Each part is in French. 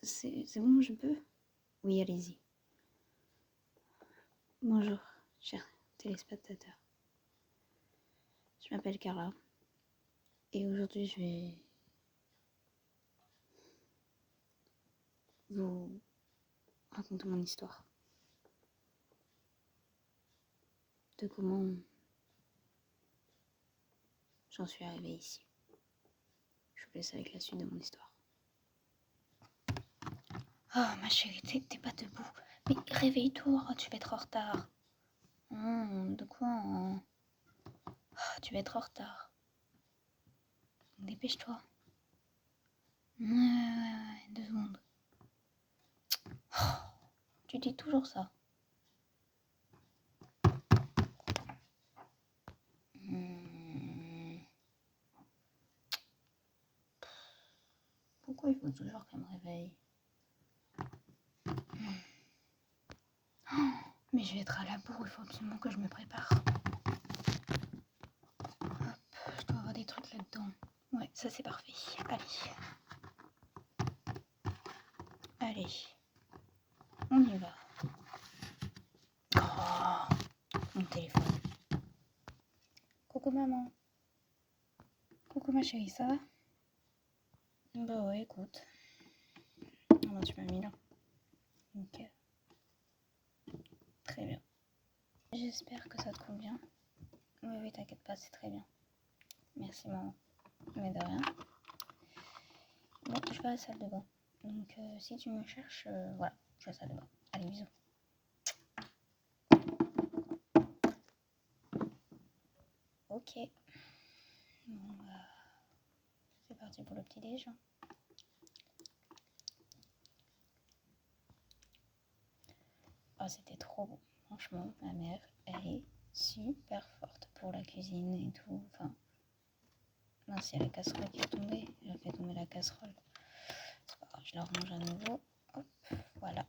C'est bon, je peux? Oui, allez-y. Bonjour, chers téléspectateurs. Je m'appelle Carla. Et aujourd'hui, je vais vous raconter mon histoire. De comment j'en suis arrivée ici. Je vous laisse avec la suite de mon histoire. Oh, ma chérie, t'es pas debout. Mais réveille-toi, tu vas être en retard. De quoi hein? Oh, tu vas être en retard. Dépêche-toi. Ouais, 2 secondes. Oh, tu dis toujours ça. Pourquoi il faut toujours qu'elle me réveille? Mais je vais être à la bourre, il faut absolument que je me prépare. Hop, je dois avoir des trucs là-dedans. Ouais, ça c'est parfait. Allez, on y va. Oh, mon téléphone. Coucou maman. Coucou ma chérie, ça va? Bah ouais, écoute. Ah bah tu m'as mis là. Nickel. Très bien. J'espère que ça te convient. Oui, t'inquiète pas, c'est très bien. Merci maman. Mais de rien. Bon, je vais à la salle de bain. Donc si tu me cherches, voilà, je vais à la salle de bain. Allez, bisous. Ok. Bon, bah, c'est parti pour le petit déj. Oh, c'était trop bon. Franchement, ma mère, elle est super forte pour la cuisine et tout. Enfin, mince, il y a la casserole qui est tombée. Elle a fait tomber la casserole. C'est pas grave, je la range à nouveau. Hop, voilà.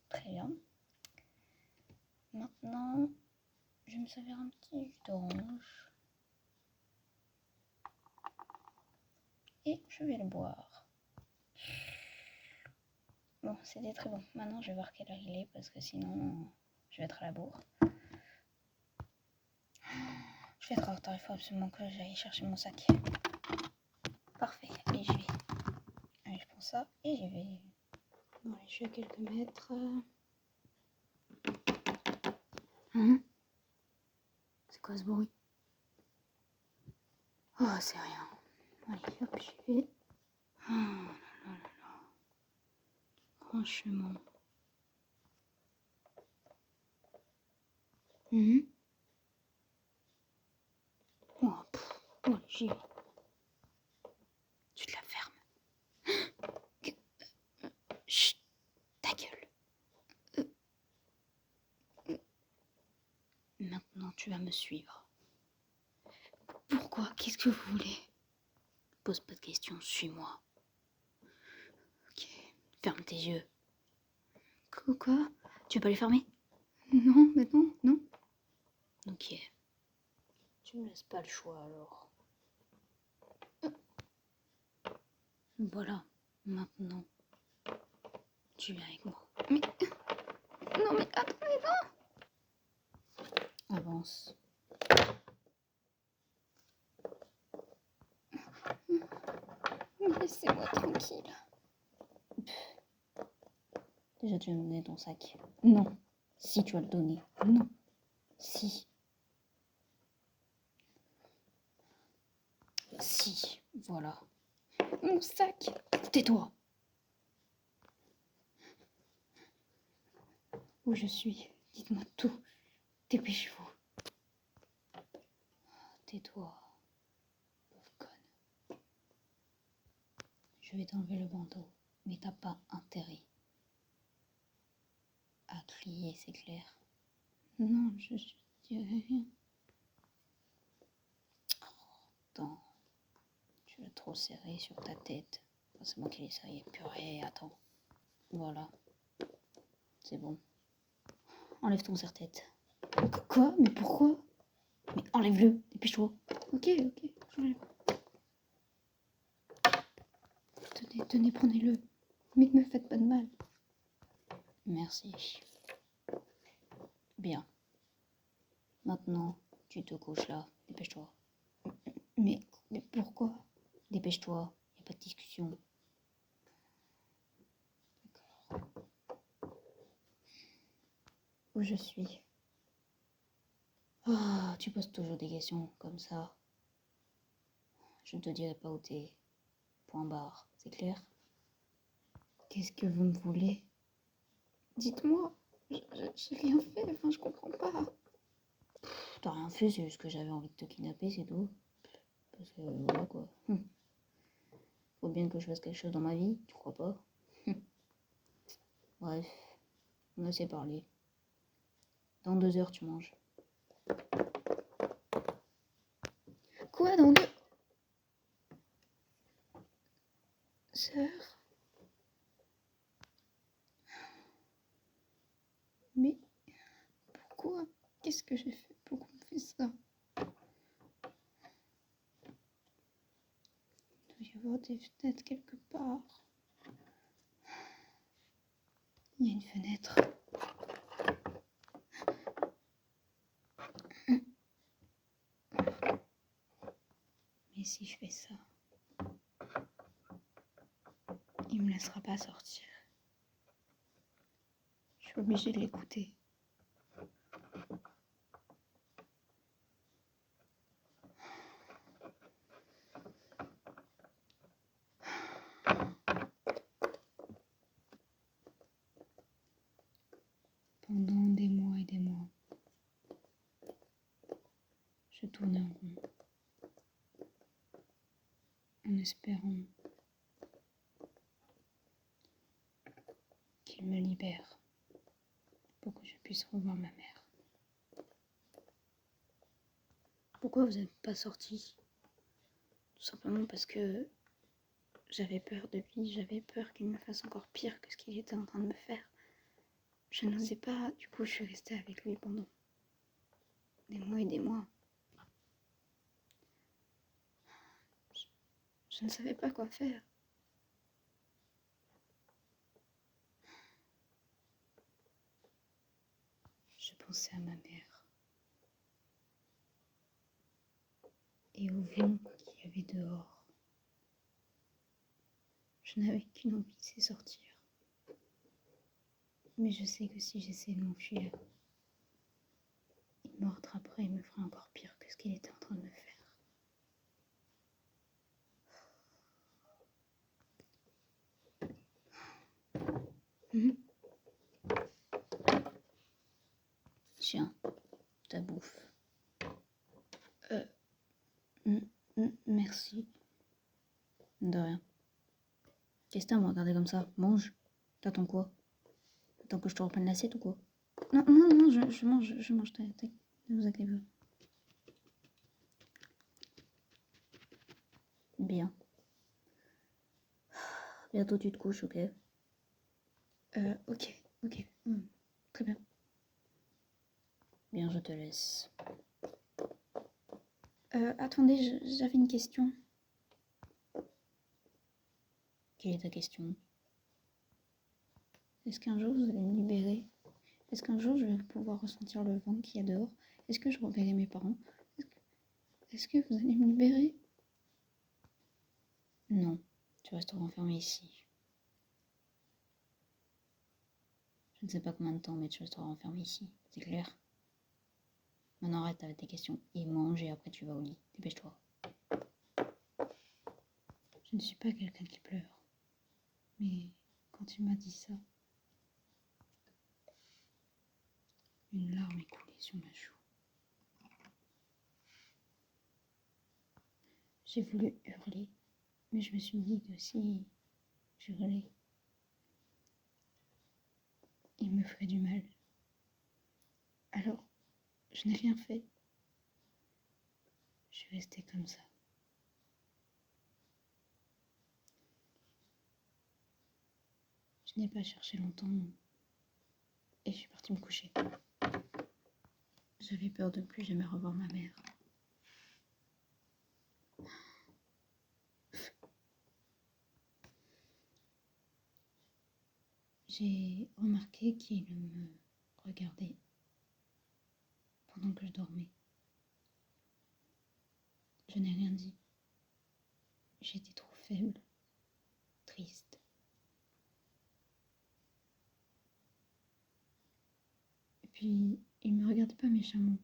Très bien. Maintenant, je vais me servir un petit jus d'orange. Et je vais le boire. Bon, c'était très bon. Maintenant, je vais voir quelle heure il est parce que sinon, je vais être à la bourre. Je vais être en retard, il faut absolument que j'aille chercher mon sac. Parfait, allez, j'y vais. Allez, je prends ça et j'y vais. Bon, allez, je suis à quelques mètres. C'est quoi ce bruit? Oh, c'est rien. Allez, hop, j'y vais. Oh là là là là. Franchement. Oh, allez, j'y vais. Tu te la fermes. Chut, ta gueule. Maintenant, tu vas me suivre. Pourquoi? Qu'est-ce que vous voulez? Pose pas de questions, suis-moi. Ok, ferme tes yeux. Quoi? Tu veux pas les fermer? Non, mais non. Ok. Tu me laisses pas le choix alors. Voilà, maintenant, tu viens avec moi. Mais non, mais attendez, non. Avance. Laissez-moi tranquille. Déjà, tu vas me donner ton sac. Non. Si tu vas le donner. Non. Si. Si. Voilà. Mon sac. Tais-toi. Où je suis? Dites-moi tout. Dépêchez-vous. Tais-toi. Pauvre conne. Je vais t'enlever le bandeau. Mais t'as pas intérêt à crier, c'est clair. Non, je dirais rien. Attends. Tu l'as trop serré sur ta tête. C'est moi qui l'ai serré. Purée, attends. Voilà. C'est bon. Enlève ton serre-tête. Quoi? Mais pourquoi? Mais enlève-le, dépêche-toi. Ok, j'enlève. tenez, prenez-le. Mais ne me faites pas de mal. Merci. Bien. Maintenant, tu te couches là. Dépêche-toi. Mais pourquoi? Dépêche-toi. Y a pas de discussion. D'accord. Où je suis? Ah, tu poses toujours des questions comme ça. Je ne te dirai pas où t'es. Point barre. C'est clair? Qu'est-ce que vous me voulez? Dites-moi. J'ai rien fait. Enfin, je comprends pas. T'as rien fait, c'est juste que j'avais envie de te kidnapper, c'est tout. Parce que voilà quoi. Faut bien que je fasse quelque chose dans ma vie, tu crois pas? Bref, on a assez parlé. Dans 2 heures, tu manges. Quoi, dans 2? Sœur? Mais pourquoi? Qu'est-ce que j'ai fait pour qu'on me fasse ça? Il doit y avoir des fenêtres quelque part. Il y a une fenêtre. Mais si je fais ça, il me laissera pas sortir. Je suis obligée de l'écouter. Pendant des mois et des mois, je tournais en rond, en espérant qu'il me libère pour que je puisse revoir ma mère. Pourquoi vous n'êtes pas sorti? Tout simplement parce que j'avais peur de lui, j'avais peur qu'il me fasse encore pire que ce qu'il était en train de me faire. Je n'osais pas, du coup je suis restée avec lui pendant des mois et des mois. Je ne savais pas quoi faire. Je pensais à ma mère et au vent qu'il y avait dehors. Je n'avais qu'une envie, c'est sortir. Mais je sais que si j'essaie de m'enfuir, il me rattraperait et me ferait encore pire que ce qu'il était en train de me faire. Tiens, ta bouffe. Merci. De rien. Qu'est-ce que t'as à me regarder comme ça? Mange. T'attends quoi? T'attends que je te reprenne l'assiette ou quoi? Non, je mange. Ne vous inquiétez pas. Bien. Bientôt tu te couches, ok? Ok. Très bien. Bien, je te laisse. Attendez, j'avais une question. Quelle est ta question? Est-ce qu'un jour vous allez me libérer? Est-ce qu'un jour je vais pouvoir ressentir le vent qu'il y a dehors? Est-ce que je reverrai mes parents? Est-ce que vous allez me libérer? Non, tu resteras enfermé ici. Je ne sais pas combien de temps, mais tu resteras enfermé ici. C'est clair? Maintenant arrête avec tes questions et mange et après tu vas au lit. Dépêche-toi. Je ne suis pas quelqu'un qui pleure. Mais quand tu m'as dit ça, une larme est coulée sur ma joue. J'ai voulu hurler, mais je me suis dit que si j'hurlais, il me ferait du mal. Alors, je n'ai rien fait. Je suis restée comme ça. Je n'ai pas cherché longtemps et je suis partie me coucher. J'avais peur de ne plus jamais revoir ma mère. j'ai remarqué qu'il me regardait pendant que je dormais. Je n'ai rien dit. J'étais trop faible, triste. Et puis, il me regardait pas méchamment.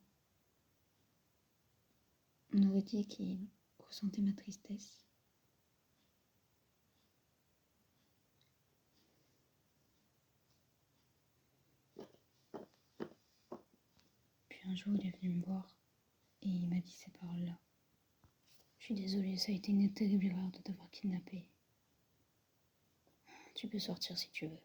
On aurait dit qu'il ressentait ma tristesse. Puis un jour, il est venu me voir et il m'a dit ces paroles-là. Je suis désolée, ça a été une terrible erreur de t'avoir kidnappé. Tu peux sortir si tu veux.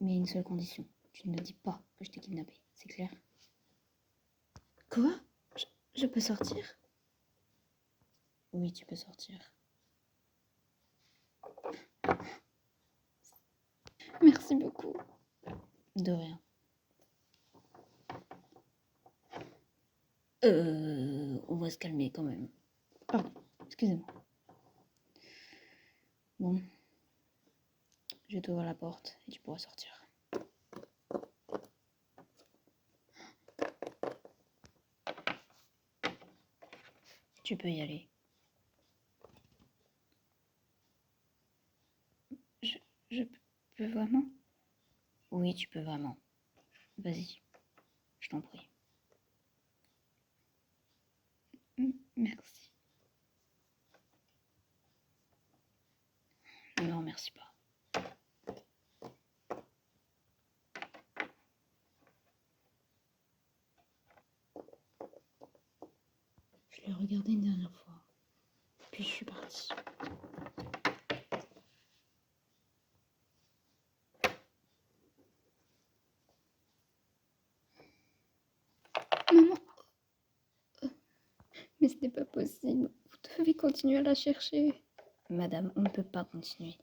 Mais à une seule condition. Tu ne me dis pas que je t'ai kidnappé, c'est clair? Quoi? Je peux sortir? Oui, tu peux sortir. Merci beaucoup. De rien. On va se calmer quand même. Pardon, excusez-moi. Bon. Je t'ouvre la porte et tu pourras sortir. Tu peux y aller. Je peux vraiment? Oui, tu peux vraiment. Vas-y, je t'en prie. Merci. Ne me remercie pas. Je l'ai regardé une dernière fois, puis je suis partie. Maman, mais ce n'est pas possible. Vous devez continuer à la chercher. Madame, on ne peut pas continuer.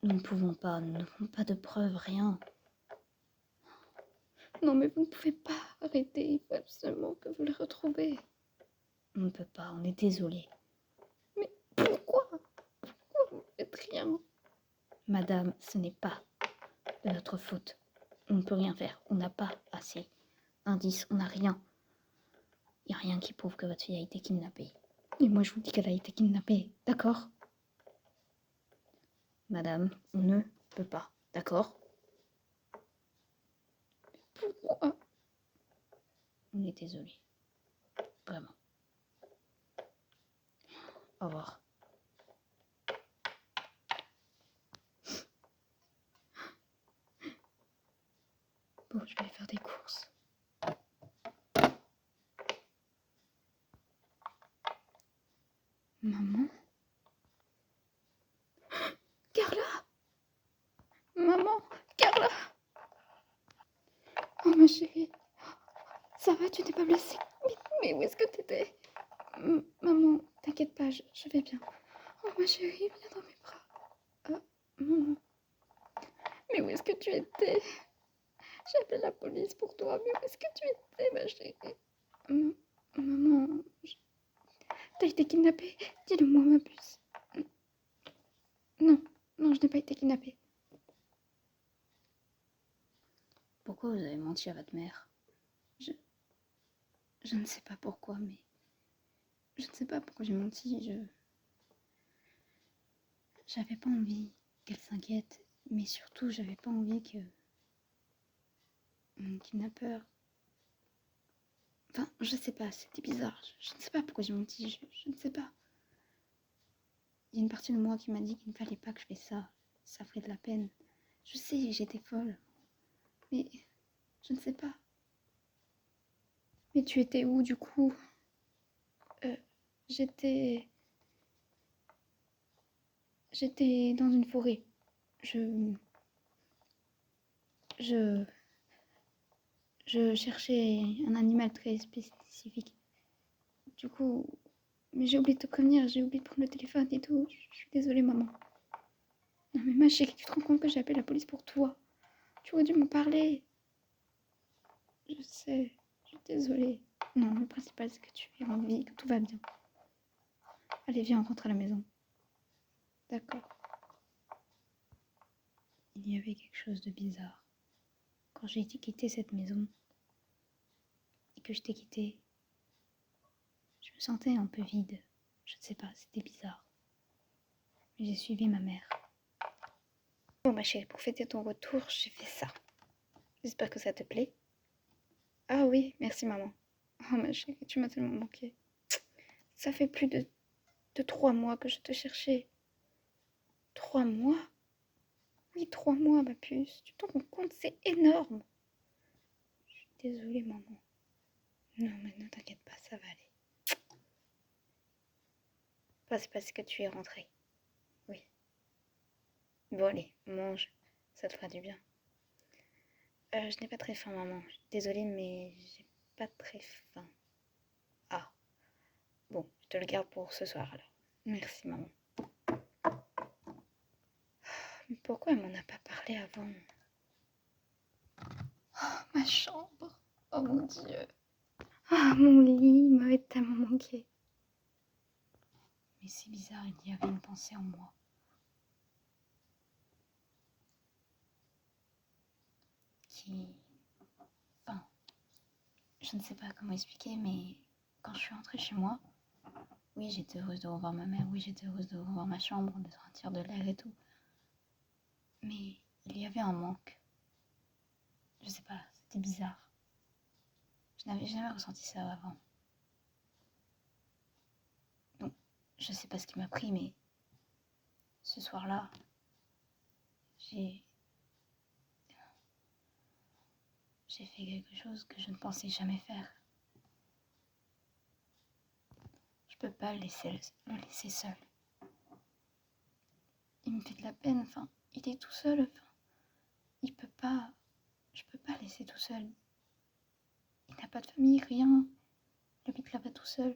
Nous ne pouvons pas, nous n'avons pas de preuves, rien. Non, mais vous ne pouvez pas arrêter. Il faut absolument que vous les retrouviez. On ne peut pas, on est désolé. Mais pourquoi? Pourquoi vous ne faites rien? Madame, ce n'est pas de notre faute. On ne peut rien faire. On n'a pas assez d'indices, on n'a rien. Il n'y a rien qui prouve que votre fille a été kidnappée. Et moi, je vous dis qu'elle a été kidnappée, d'accord? Madame, on ne peut pas, d'accord? Pourquoi? On est désolé. Vraiment. Au revoir. Bon, je vais aller faire des courses. Maman? Carla! Maman! Carla! Oh, ma chérie. Ça va, tu t'es pas blessée? Mais où est-ce que t'étais? Maman, t'inquiète pas, je vais bien. Oh, ma chérie, viens dans mes bras. Maman. Mais où est-ce que tu étais? J'appelle la police pour toi, mais où est-ce que tu étais, ma chérie? Maman, t'as été kidnappée? Dis-le-moi, ma puce. Non, non, je n'ai pas été kidnappée. Pourquoi vous avez menti à votre mère? Je ne sais pas pourquoi, mais... Je ne sais pas pourquoi j'ai menti, J'avais pas envie qu'elle s'inquiète, mais surtout, j'avais pas envie que... Mon kidnappeur... Enfin, je sais pas, c'était bizarre. Je ne sais pas pourquoi j'ai menti, je ne sais pas. Il y a une partie de moi qui m'a dit qu'il ne fallait pas que je fasse ça. Ça ferait de la peine. Je sais, j'étais folle. Mais je ne sais pas. Mais tu étais où, du coup? J'étais dans une forêt. Je cherchais un animal très spécifique. Du coup... Mais j'ai oublié de te prévenir, j'ai oublié de prendre le téléphone et tout. Je suis désolée, maman. Non mais ma chérie, tu te rends compte que j'ai appelé la police pour toi? Tu aurais dû me parler. Je sais, je suis désolée. Non, le principal c'est que tu es en vie, que tout va bien. Allez, viens, on rentre à la maison. D'accord. Il y avait quelque chose de bizarre. Quand j'ai quitté cette maison et que je t'ai quitté, je me sentais un peu vide. Je ne sais pas, c'était bizarre. Mais j'ai suivi ma mère. Bon ma chérie, pour fêter ton retour, j'ai fait ça. J'espère que ça te plaît. Ah oui, merci maman. Oh ma chérie, tu m'as tellement manqué. Ça fait plus de 3 mois que je te cherchais. 3 mois? Oui, 3 mois ma puce. Tu t'en rends compte, c'est énorme. Je suis désolée maman. Non mais ne t'inquiète pas, ça va aller. Enfin, c'est parce que tu es rentrée. Oui. Bon allez, mange. Ça te fera du bien. Je n'ai pas très faim maman. Je suis désolée mais j'ai pas très faim. Ah. Bon, je te le garde pour ce soir alors. Merci maman. Mais pourquoi elle m'en a pas parlé avant? Oh, ma chambre. Oh mon Dieu. Ah, mon lit, il m'avait tellement manqué. Mais c'est bizarre, il y avait une pensée en moi. Enfin, je ne sais pas comment expliquer, mais quand je suis entrée chez moi, oui, j'étais heureuse de revoir ma mère, oui, j'étais heureuse de revoir ma chambre, de sentir de l'air et tout. Mais il y avait un manque. Je sais pas, c'était bizarre. Je n'avais jamais ressenti ça avant. Donc, je sais pas ce qui m'a pris, mais ce soir-là, j'ai fait quelque chose que je ne pensais jamais faire. Je peux pas le laisser seul. Il me fait de la peine, enfin, il est tout seul, enfin, je peux pas le laisser tout seul. Il n'a pas de famille, rien, il habite là-bas tout seul.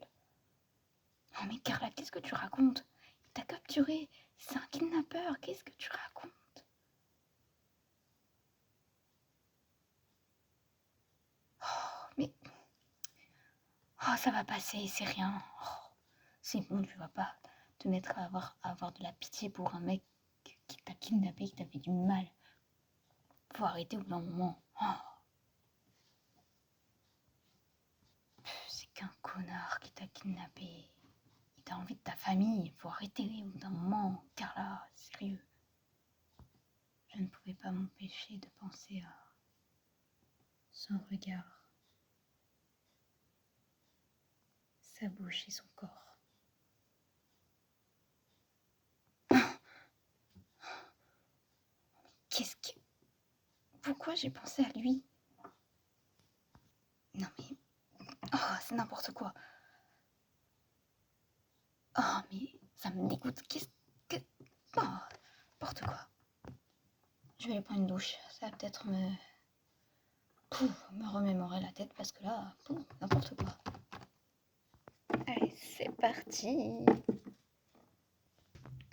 Oh mais Carla, qu'est-ce que tu racontes? Il t'a capturé, c'est un kidnappeur, qu'est-ce que tu racontes? Oh, mais, oh, ça va passer, c'est rien. Oh, c'est bon, tu vas pas te mettre à avoir de la pitié pour un mec qui t'a kidnappé, qui t'a fait du mal. Faut arrêter au bout d'un moment. Oh. C'est qu'un connard qui t'a kidnappé. Il t'a envie de ta famille. Faut arrêter au bout d'un moment. Carla, sérieux. Je ne pouvais pas m'empêcher de penser à son regard, sa bouche et son corps. Qu'est-ce que... Pourquoi j'ai pensé à lui? Non mais... Oh, c'est n'importe quoi. Oh, mais ça me dégoûte. Qu'est-ce que... Oh, n'importe quoi. Je vais aller prendre une douche. Ça va peut-être me remémorer la tête parce que là, n'importe quoi. Allez, c'est parti.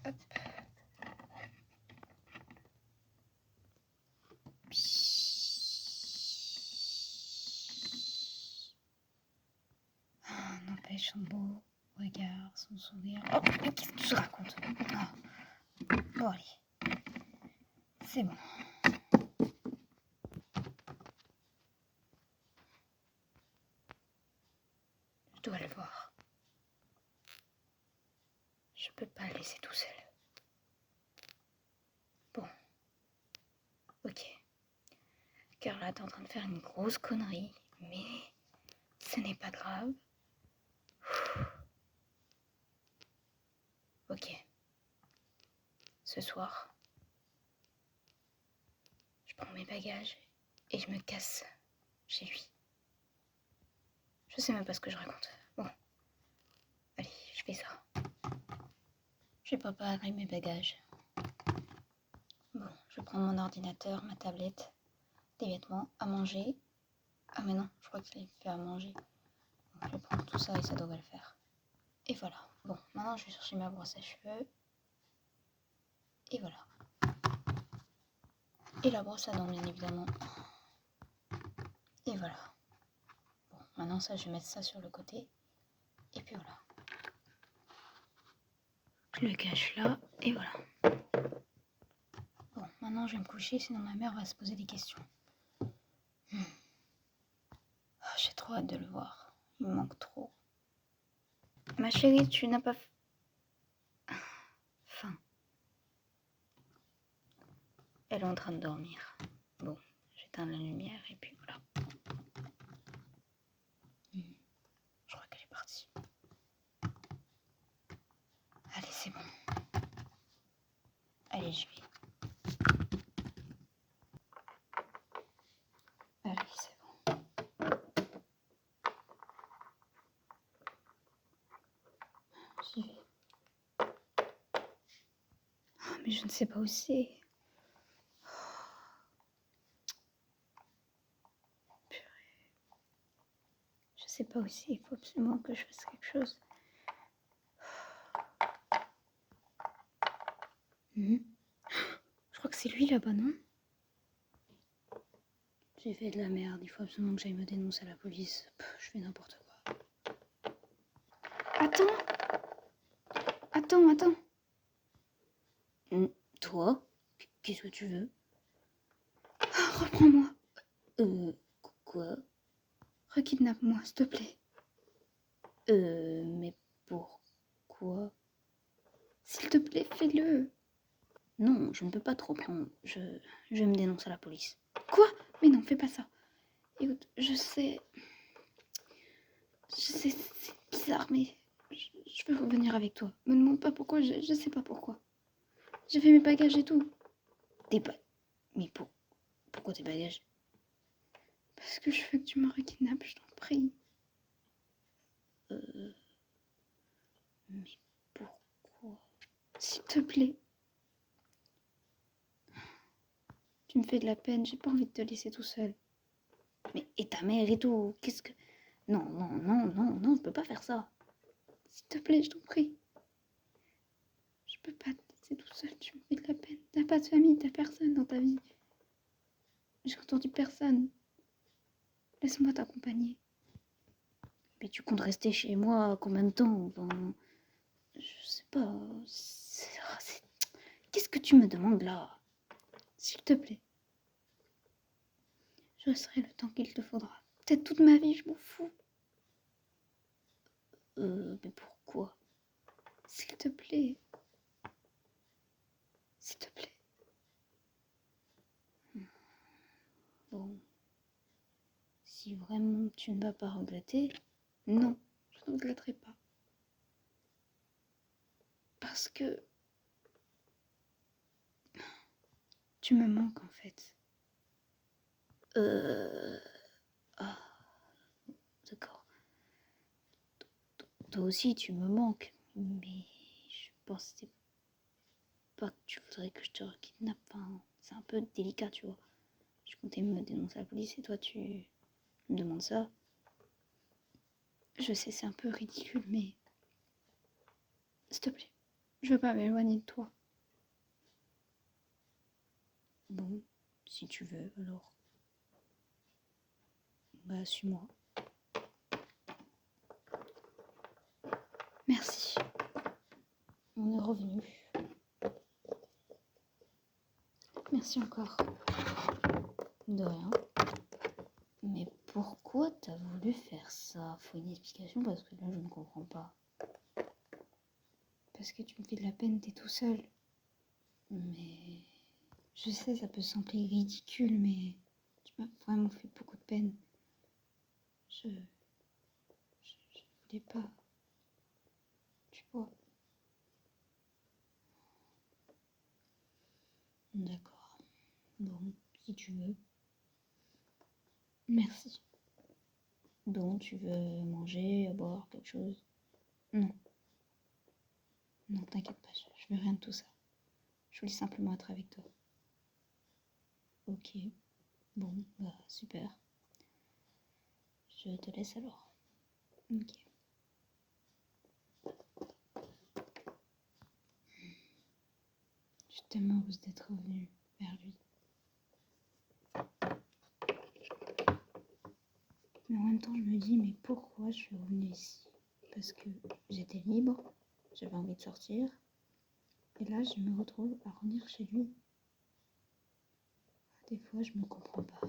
Hop. N'empêche son beau regard, son sourire. Oh, mais qu'est-ce que tu racontes? Ah. Bon, allez. C'est bon. Je dois le voir. Je peux pas le laisser tout seul. Bon. Ok. Carla, t'es en train de faire une grosse connerie, mais ce n'est pas grave. Ok. Ce soir, je prends mes bagages et je me casse chez lui. Je sais même pas ce que je raconte. Bon. Allez, je fais ça. Je vais préparer mes bagages. Bon, je prends mon ordinateur, ma tablette, des vêtements, à manger. Ah mais non, je crois qu'il fait à manger. Donc, je vais prendre tout ça et ça devrait le faire. Et voilà. Bon, maintenant je vais chercher ma brosse à cheveux. Et voilà. Et la brosse à dents, bien évidemment. Et voilà. Bon, maintenant ça, je vais mettre ça sur le côté. Et puis voilà. Je le cache là, et voilà. Bon, maintenant je vais me coucher, sinon ma mère va se poser des questions. J'ai trop hâte de le voir. Il me manque trop. Ma chérie, tu n'as pas faim. Elle est en train de dormir. Bon, j'éteins la lumière et puis voilà. Je crois qu'elle est partie. Allez, c'est bon. Allez, j'y vais. Allez, c'est bon. J'y vais. Oh, mais je ne sais pas où c'est. Je sais pas où c'est. Il faut absolument que je fasse quelque chose. Je crois que c'est lui là-bas, non? J'ai fait de la merde. Il faut absolument que j'aille me dénoncer à la police. Je fais n'importe quoi. Attends! Attends. Toi? Qu'est-ce que tu veux? Reprends-moi. Quoi? Rekidnappe-moi, s'il te plaît. Mais pourquoi? S'il te plaît, fais-le. Non, je ne peux pas te reprendre. Je me dénonce à la police. Quoi? Mais non, fais pas ça. Écoute, je sais, c'est bizarre, mais je veux revenir avec toi. Me demande pas pourquoi, je sais pas pourquoi. J'ai fait mes bagages et tout. Mais pourquoi tes bagages? Parce que je veux que tu me rekidnappes, je t'en prie. Mais pourquoi? S'il te plaît. Tu me fais de la peine, j'ai pas envie de te laisser tout seul. Mais et ta mère et tout, qu'est-ce que... Non, je peux pas faire ça. S'il te plaît, je t'en prie. Je peux pas te laisser tout seul, tu me fais de la peine. T'as pas de famille, t'as personne dans ta vie. J'ai entendu personne. Laisse-moi t'accompagner. Mais tu comptes rester chez moi combien de temps? Ben, je sais pas. Qu'est-ce que tu me demandes là? S'il te plaît. Je resterai le temps qu'il te faudra. Peut-être toute ma vie, je m'en fous. Mais pourquoi? S'il te plaît. S'il te plaît. Bon. Si vraiment tu ne vas pas regretter, non, je ne regretterai pas. Parce que tu me manques en fait. Ah, d'accord. Toi aussi tu me manques, mais je pensais pas que tu voudrais que je te kidnappe. Enfin, c'est un peu délicat, tu vois. Je comptais me dénoncer à la police et toi tu me demandes ça. Je sais, c'est un peu ridicule, mais s'il te plaît, je veux pas m'éloigner de toi. Bon, si tu veux, alors. Bah, suis-moi. Merci. On est revenu. Merci encore. De rien. Mais pourquoi t'as voulu faire ça? Faut une explication parce que là je ne comprends pas. Parce que tu me fais de la peine, t'es tout seul. Mais je sais, ça peut sembler ridicule, mais tu m'as vraiment fait beaucoup de peine. Je voulais pas. Tu vois. D'accord. Bon, si tu veux. Merci. Bon, tu veux manger, boire, quelque chose? Non. Non, t'inquiète pas, je veux rien de tout ça. Je voulais simplement être avec toi. Ok. Bon, bah super. Je te laisse alors. Ok. Je suis tellement heureuse d'être revenue vers lui. Mais en même temps, je me dis, mais pourquoi je suis revenue ici? Parce que j'étais libre, j'avais envie de sortir. Et là, je me retrouve à revenir chez lui. Des fois, je me comprends pas.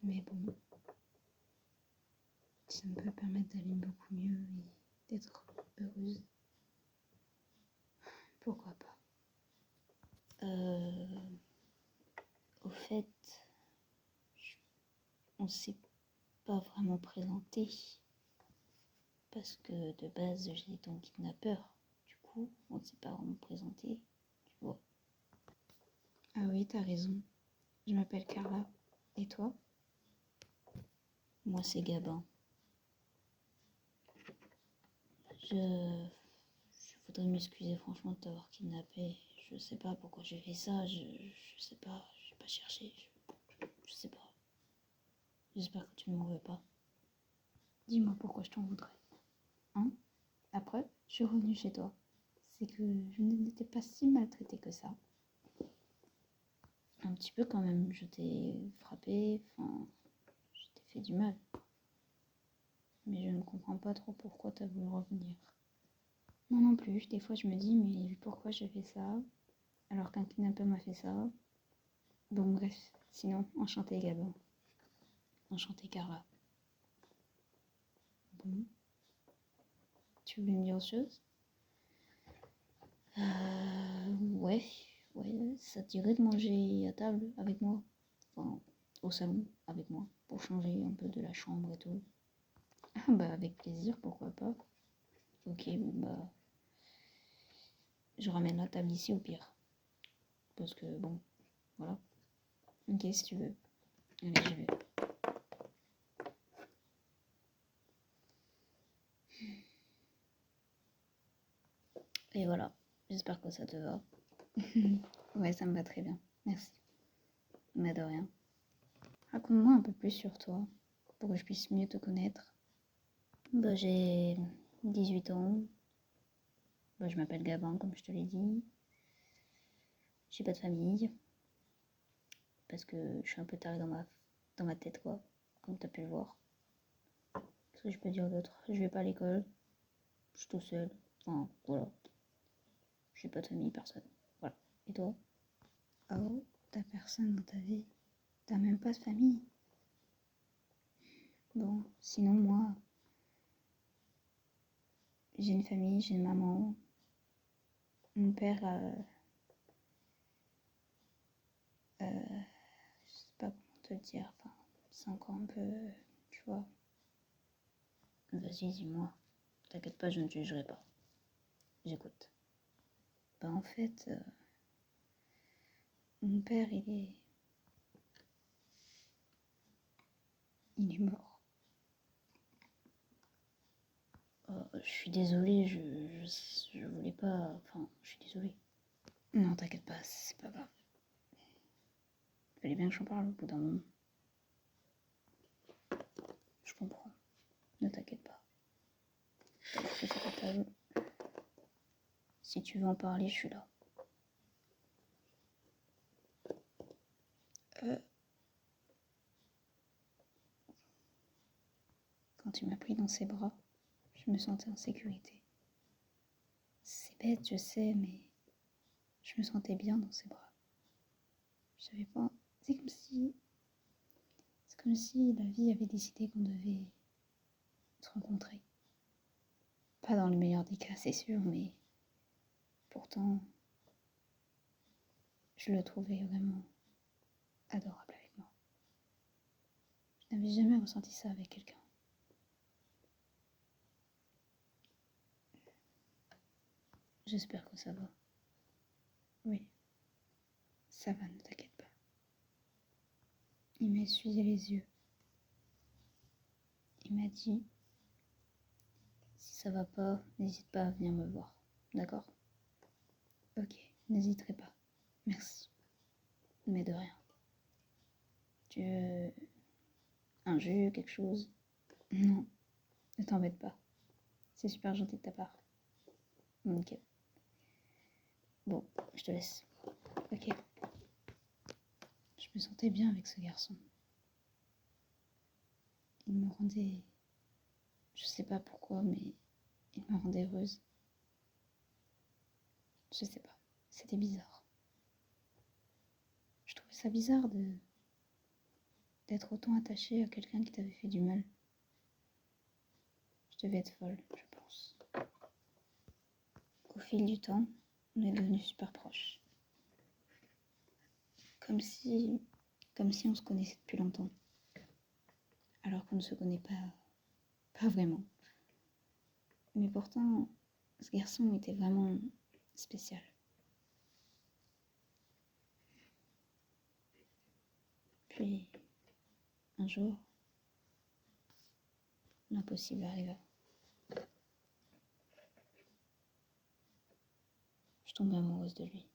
Mais bon, ça me peut permettre d'aller beaucoup mieux et d'être heureuse. Pourquoi pas? Au fait, on s'est pas vraiment présenté. Parce que de base, j'ai ton kidnappeur. Du coup, on ne s'est pas vraiment présenté. Tu vois. Ah oui, t'as raison. Je m'appelle Carla. Et toi? Moi, c'est Gabin. Je voudrais m'excuser franchement de t'avoir kidnappé. Je sais pas pourquoi j'ai fait ça. Je sais pas. J'ai pas cherché. Je sais pas. J'espère que tu ne m'en veux pas. Dis-moi pourquoi je t'en voudrais. Hein? Après, je suis revenue chez toi. C'est que je n'étais pas si maltraitée que ça. Un petit peu quand même. Je t'ai frappé. Enfin, je t'ai fait du mal. Mais je ne comprends pas trop pourquoi t'as voulu revenir. Moi non plus, des fois je me dis, mais pourquoi j'ai fait ça alors qu'un kidnappeur m'a fait ça. Bon bref, sinon, enchanté Gabin. Enchanté Carla. Bon, tu voulais me dire autre chose? Ouais, ça te dirait de manger à table avec moi. Enfin, au salon avec moi, pour changer un peu de la chambre et tout. Ah bah avec plaisir, pourquoi pas. Ok, bon bah, je ramène la table ici au pire. Parce que bon, voilà. Ok, si tu veux. Allez, j'y vais. Et voilà, j'espère que ça te va. Ouais, ça me va très bien. Merci. Mais de rien. Raconte-moi un peu plus sur toi, pour que je puisse mieux te connaître. Bah, j'ai 18 ans. Bah, je m'appelle Gabin, comme je te l'ai dit. J'ai pas de famille. Parce que je suis un peu tarée dans ma tête, quoi. Comme t'as pu le voir. Qu'est-ce que je peux dire d'autre? Je vais pas à l'école. Je suis tout seul. Enfin, voilà. J'ai pas de famille, personne. Voilà. Et toi? Ah oh, t'as personne dans ta vie? T'as même pas de famille? Bon, sinon moi, j'ai une famille, j'ai une maman. Mon père, je sais pas comment te le dire, enfin, c'est encore un peu, tu vois. Vas-y, dis-moi. T'inquiète pas, je ne te jugerai pas. J'écoute. Bah en fait, mon père, il est mort. Je suis désolée, je voulais pas, enfin, je suis désolée. Non, t'inquiète pas, c'est pas grave. Fallait bien que j'en parle au bout d'un moment. Je comprends. Ne t'inquiète pas. T'as fait sur ta table. Si tu veux en parler, je suis là. Quand il m'a pris dans ses bras, je me sentais en sécurité. C'est bête, je sais, mais je me sentais bien dans ses bras. Je savais pas. C'est comme si la vie avait décidé qu'on devait se rencontrer. Pas dans le meilleur des cas, c'est sûr, mais pourtant, je le trouvais vraiment adorable avec moi. Je n'avais jamais ressenti ça avec quelqu'un. J'espère que ça va. Oui, ça va, ne t'inquiète pas. Il m'a essuyé les yeux. Il m'a dit, si ça va pas, n'hésite pas à venir me voir. D'accord? Ok, n'hésiterai pas. Merci. Mais de rien. Tu veux un jus, quelque chose? Non, ne t'embête pas. C'est super gentil de ta part. Ok. Bon, je te laisse. Ok. Je me sentais bien avec ce garçon. Il me rendait... Je sais pas pourquoi, mais il me rendait heureuse. Je sais pas. C'était bizarre. Je trouvais ça bizarre d'être autant attachée à quelqu'un qui t'avait fait du mal. Je devais être folle, je pense. Au fil du temps, on est devenus super proches. Comme si on se connaissait depuis longtemps. Alors qu'on ne se connaît pas vraiment. Mais pourtant, ce garçon était vraiment spécial. Puis, un jour, l'impossible arriva. Je tombais amoureuse de lui.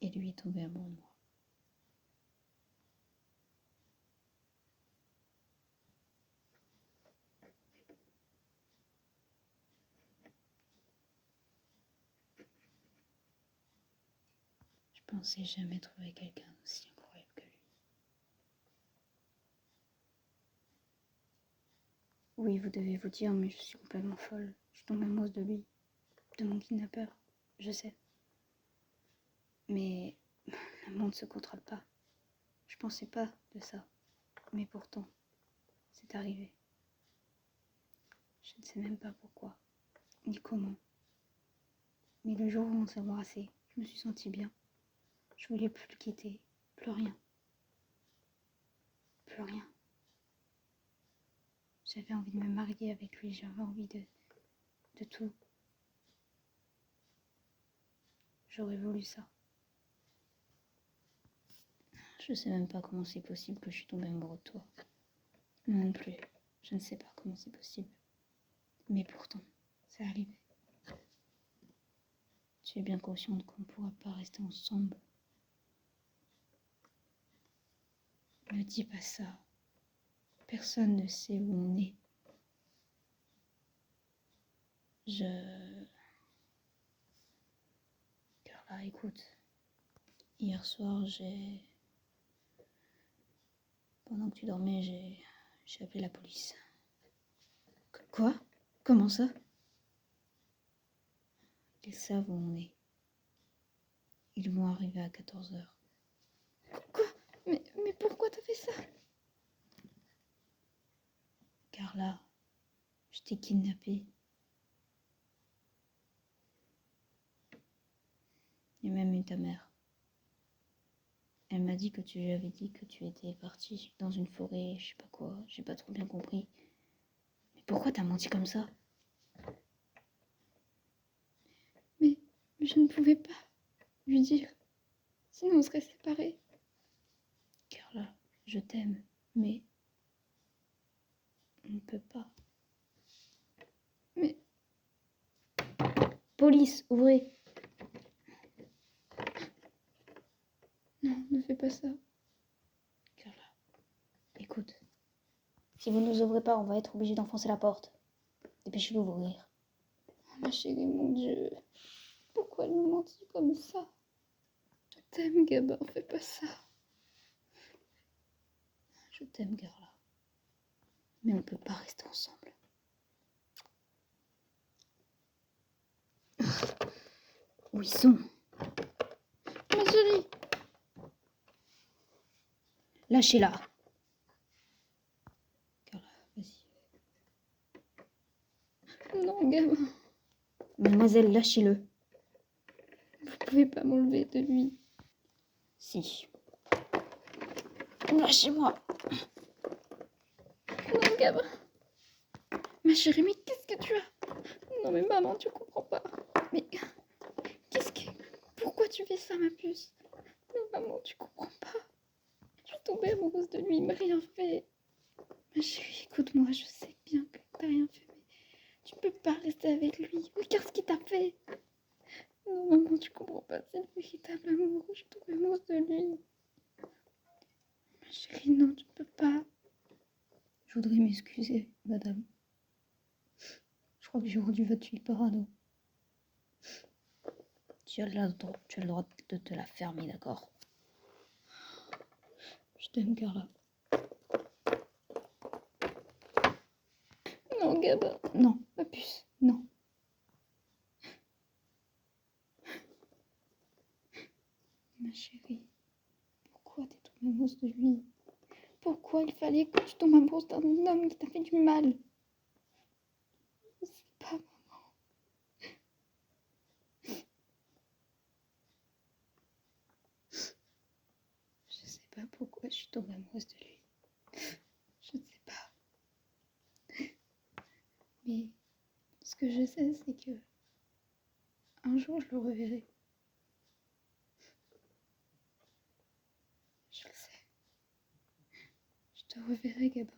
Et lui tombait amoureux de moi. Je pensais jamais trouver quelqu'un d'aussi incroyable que lui. Oui, vous devez vous dire, mais je suis complètement folle. Je tombe amoureuse de lui, de mon kidnappeur, je sais. Mais l'amour ne se contrôle pas. Je pensais pas de ça. Mais pourtant, c'est arrivé. Je ne sais même pas pourquoi, ni comment. Mais le jour où on s'est embrassé, je me suis sentie bien. Je voulais plus le quitter, plus rien. Plus rien. J'avais envie de me marier avec lui, j'avais envie de tout. J'aurais voulu ça. Je sais même pas comment c'est possible que je suis tombée amoureuse de toi. Moi non plus. Je ne sais pas comment c'est possible. Mais pourtant, c'est arrivé. Tu es bien consciente qu'on ne pourra pas rester ensemble. Ne dis pas ça. Personne ne sait où on est. Carla, écoute. Hier soir, pendant que tu dormais, j'ai appelé la police. Quoi? Comment ça? Ils savent où on est. Ils vont arriver à 14h. Quoi? Mais pourquoi t'as fait ça? Carla, je t'ai kidnappée. Et même eu ta mère. Elle m'a dit que tu lui avais dit que tu étais partie dans une forêt, je sais pas quoi, j'ai pas trop bien compris. Mais pourquoi t'as menti comme ça? Mais je ne pouvais pas lui dire, sinon on serait séparés. Carla, je t'aime, mais on ne peut pas. Mais... Police, ouvrez! Non, ne fais pas ça. Carla, écoute. Si vous ne nous ouvrez pas, on va être obligé d'enfoncer la porte. Dépêchez-vous d'ouvrir. Oh, ma chérie, mon Dieu. Pourquoi elle nous mentit comme ça? Je t'aime, Gabin, fais pas ça. Je t'aime, Carla. Mais on peut pas rester ensemble. Où ils sont? Ma chérie! Lâchez-la. Carla, vas-y. Non, Gabin. Mademoiselle, lâchez-le. Vous pouvez pas m'enlever de lui. Si. Lâchez-moi. Non, Gabin. Ma chérie, mais qu'est-ce que tu as? Non, mais maman, tu comprends pas. Mais pourquoi tu fais ça, ma puce? Non, maman, tu comprends pas. Je suis tombée amoureuse de lui, il m'a rien fait. Ma chérie, écoute-moi, je sais bien que t'as rien fait, mais tu peux pas rester avec lui. Regarde ce qu'il t'a fait. Non, maman, tu comprends pas, c'est le véritable amour. Je suis tombée amoureuse de lui. Ma chérie, non, tu peux pas. Je voudrais m'excuser, madame. Je crois que j'ai rendu votre fille parano. Tu as le droit de te la fermer, d'accord? Je t'aime, Carla. Non, Gabin. Non, ma puce, non. Ma chérie, pourquoi t'es tombée amoureuse de lui? Pourquoi il fallait que tu tombes amoureuse d'un homme qui t'a fait du mal? Je sais pas, maman. Je sais pas pourquoi je suis tombée amoureuse de lui. Je ne sais pas. Mais ce que je sais, c'est que un jour je le reverrai. Je le sais. Je te reverrai, Gabin.